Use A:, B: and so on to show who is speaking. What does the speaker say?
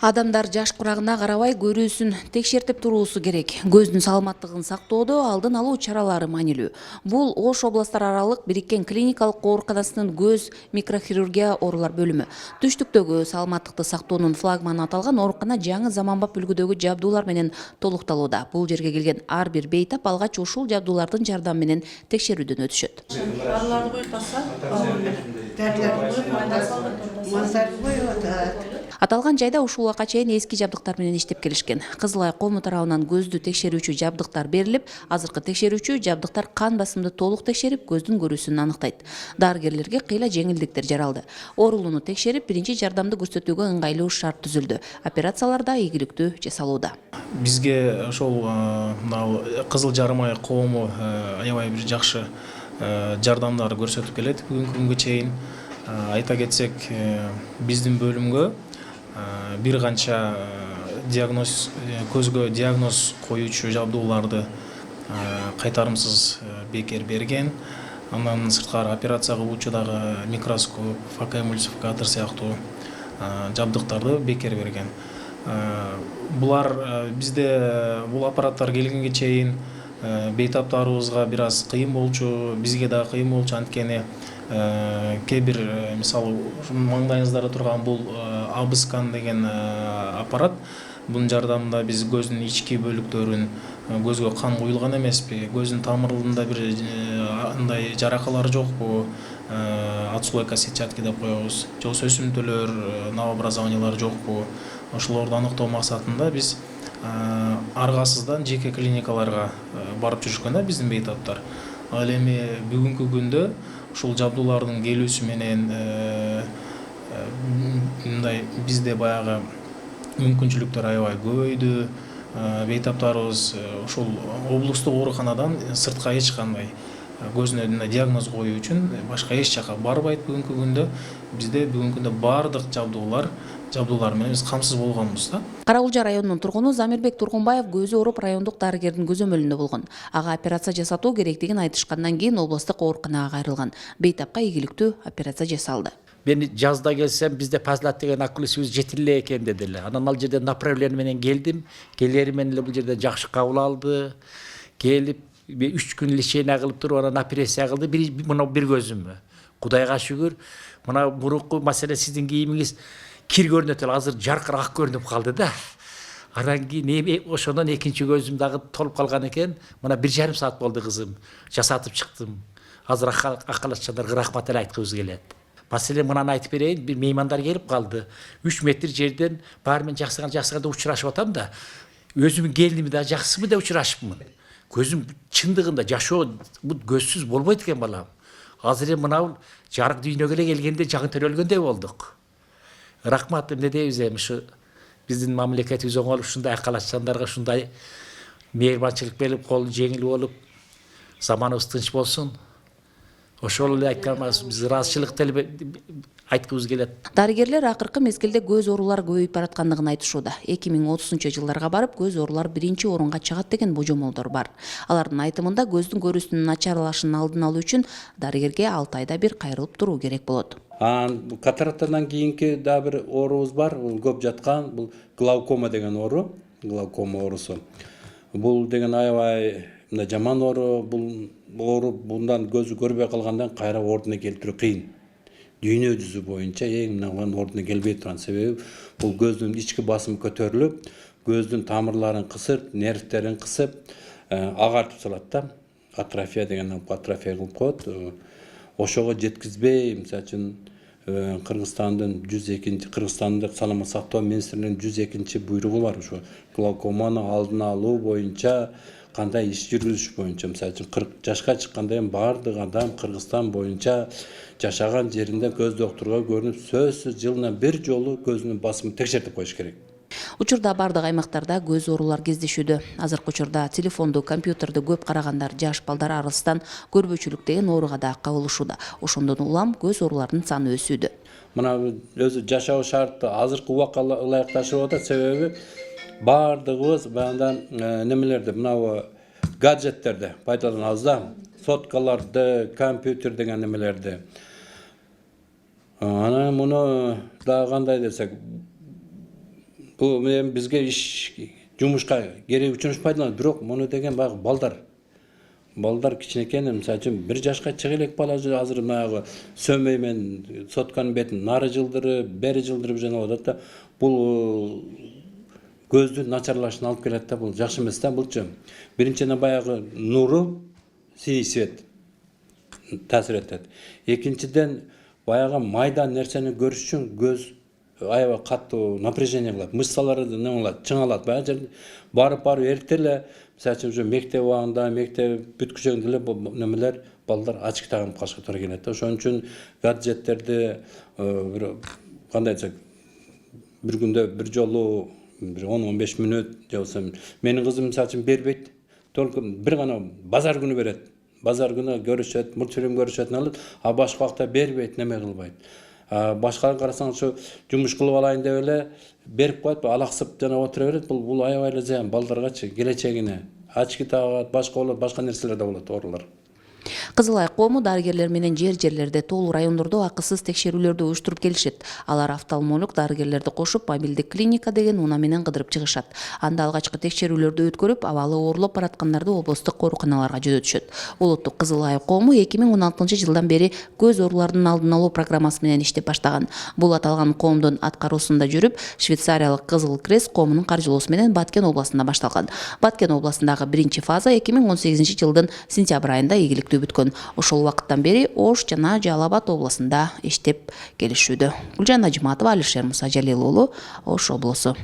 A: Адамдар жаш курагына карабай көрүүсүн текшертип туруусу керек. Көздүн саламаттыгын сактоодо алдын алуу чаралары маанилүү. Бул Ош областар аралык бириккен клиникалык ооруканасынын көз микрохирургия оорулар бөлүмү. Түштүктөгү саламаттыкты сактоонун флагманы аталган оорукана жаңы заманбап үлгүдөгү жабдуулар менен толукталууда. Бул жерге келген ар бир бейтап алгач ушул жабдуулардын жардамы менен текшерүүдөн өтүшөт. Аталган жайда ушул убакка чейин эски жабдыктар менен иштеп келишкен. Кызыл Ай кому тарабынан көздү текшерүүчү жабдыктар берилип, азыркы текшерүүчү жабдыктар кан басымды толук текшерип, көздүн көрүүсүн аныктайт. Дарыгерлерге кыйла жеңилдиктер жаралды. Оорулууну текшерип, биринчи жардамды көрсөтүүгө ыңгайлуу шарт түзүлдү. Операцияларда ийгиликтүү жасалууда.
B: Бизге ошол Кызыл Ай коому аябай бир жакшы жардамдар көрсөтүп келет бүгүнкү күнгө чейин. Айта кетсек, биздин бөлүмгө бир канча көзгө диагноз коюучу жабдууларды кайтарымсыз бекер берген. Андан сырткары операция кылуучу дагы микроскоп, фотоэмульсификатор сыяктуу жабдыктарды бекер берген. Булар бизде бул аппараттар келгенге чейин бейтаптарыбызга бир аз кыйын болчу, бизге дагы кыйын болчу, анткени кээ бир мисалы маңдайыңыздарда турган бул абыскан деген аппарат, бунун жардамында биз көздүн ички бөлүктөрүн, көзгө кан куюлган эмеспи, көздүн тамырында бир андай жаракалар жокпу, отслойка сетчатки деп коебуз, же болбосо өсүмтөлөр, новообразованиялар жокпу, ошолорду аныктоо максатында биз аргасыздан жеке клиникаларга барып жүрүшкөн да биздин бейтаптар. Ал эми бүгүнкү күндө ушул жабдуулардын келүүсү менен мындай бизде баягы мүмкүнчүлүктөр аябай көбөйдү. Бейтаптарыбыз ушул облустук ооруканадан сыртка эч кандай көзүнө диагноз коюу үчүн башка эч жака барбайт бүгүнкү күндө. Бизде бүгүнкү күндө баардык жабдуулар менен биз камсыз болгонбуз да.
A: Каракулча районунун тургуну Замирбек Тургунбаев көзү ооруп райондук дарыгердин көзөмөлүндө болгон. Ага операция жасатуу керектигин айтышкандан кийин облустук ооруканага кайрылган. Бейтапка ийгиликтүү операция жасалды.
C: Мен жазда келсем, bizde Pazlat деген окулистибиз жетиле экен дедиле. Анан ал жерден направление менен келдим. Келери менен эле бул жерде жакшы кабыл алды. Келип 3 күн лечение кылып туруп, анан операция кылды. Мына бир көзүмбү. Кудайга шүгүр. Мына мурунку маселе сиздин кийимиңиз кир көрүнөт эле, азыр жаркыраак көрүнүп калды да. Анан кийин ошондон экинчи көзүм дагы толуп калган экен. Мына 1,5 саат болду кызым. Жасатып чыктым. Азыр акалашчандарга рахмат эле айткыбыз келет. Маселе мынаны айтып берейин, бир меймандар келип калды. 3 метр жерден баары мен жаксыганда учурашып атам да. Өзүмдүн келиними да жакшымы деп учурашыпмын. Көзүм чындыгында жашоо бул көзсүз болбойт экен балам. Азыр мына жарык дүйнөгө эле келгенде жагын төрөлгөндөй болдук. Рахмат эмне дейбиз эми ушу биздин мамлекетибиз оңолуп ушундай акалашчандарга ушундай мейирбанчылык берип, колу жеңил болуп, заманыбыз тынч болсун. Ошол эле айтканыбыз биз ыраазычылыкты айткыбыз келет.
A: Дарыгерлер акыркы мезгилде көз оорулары көбөйүп бараткандыгын айтышууда. 2030-жылдарга барып көз оорулары биринчи орунга чыгат деген божомолдор бар. Алардын айтымында көздүн көрүүсүнүн начарлашын алдын алуу үчүн дарыгерге 6 айда бир кайрылып туруу керек болот.
D: Катарактадан кийинки да бир оорубуз бар, бул көп жаткан, бул глаукома деген оору, глаукома оорусу. Бул деген аябай жаман оору, бул оору bundan көзү көрбөй калгандан кайра ордуна келтирүү кыйын. Дүйнө жүзү боюнча эң мындан ордуна келбей турган себеби бул көздүн ички басымы көтөрүлүп, көздүн тамырларын кысып, нервтерин кысып, агартып салат да. Атрофия деген атрофия кылып коет. Ошого жеткизбей, мисалы үчүн Кыргызстандык саламат сактоо министринин 102 буйругу бар, ошо глаукоманы алдын алуу боюнча кандай иш жүргүзүш боюнча, мисалы үчүн 40 жашка чыкканда баардык адам Кыргызстан боюнча жашаган жеринде көз доктурга көрүнүп, сөзсүз жылына бир жолу көзүнүн басымын текшертип коюш керек.
A: Учурда бардык аймактарда көз оорулар кездешүүдө. Азыркы учурда телефонду, компьютерди көп карагандар, жаш балдар арасынан көрбөчүлүк деген ооруга да кабылышууда. Ошондон улам көз ооруларынын саны өсүүдө.
D: Мына өзү жашоо шарты азыркы убакка ылайыкташып атат, себеби баардыгыбыз баягыдан немелерди, мына гаджеттерди пайдаланабыз да, соткаларды, компьютер деген немелерди. Анан муну да кандай десек, бул менен бизге иш жумушка керек үчүн пайдаланат, бирок муну деген баягы балдар кичинекей, мисалы үчүн 1 жашка чыга элек бала азыр баягы сөмөй менен сотканын бетин нары жылдырып, бери жылдырып жана атат да, бул көздүн начарлашына алып келет да, бул жакшы эмес да. Булчу биринчиден баягы нуру, синий свет таасир этет. Экинчиден баягы майда нерсени көрүш үчүн көз аябай катуу напряжение кылат, мышцалары неме кылат, чыңалат. Баягы жерде барып эртең эле, мисалы үчүн мектеп убагында, мектеп бүткүчөгүндө эле немелер балдар очки тагынып калышка туура келет да. Ошон үчүн гаджеттерди кандай десек, бир күндө бир жолу 10-15 мүнөт же болбосо менин кызым мисалы үчүн бербейт. Только бир гана базар күнү берет. Базар күнү көрүшөт, мультфильм көрүшөтүн алат, а башка убакта бербейт, неме кылбайт. Башкаларын карасаңыз ушу жумуш кылып алайын деп эле берип коет, алаксып жана отура берет. Бул аябай эле зыян балдаргачы, келечегине. Очки тагат, башка болот, башка нерселер да болот, оорулар.
A: Кызыл Ай коому дарыгерлер менен жерлерде толуу райондордо акысыз текшерүүлөрдү уюштуруп келишет. Алар офтальмолог дарыгерлерди кошуп, мобилдик клиника деген унаа менен кыдырып чыгышат. Анда алгачкы текшерүүлөрдү өткөрүп, абалы оорулуп бараткандарды облустук ооруканаларга жөнөтүшөт. Улуттук Кызыл Ай коому 2016-жылдан бери көз ооруларынын алдын алуу программасы менен иштеп баштаган. Бул аталган коомдун аткаруусунда жүрүп, Швейцариялык Кызыл Крест коомунун каржылоосу менен Баткен областында башталган. Баткен областындагы биринчи фаза 2018-жылдын сентябрь айында ийгиликтүү бүткөн. Ошол убакыттан бери Ош жана Жалал Абад областында иштеп келишүүдө. Гүлжан Ажматова, Алишер Мусажалил уулу, Ош облусу.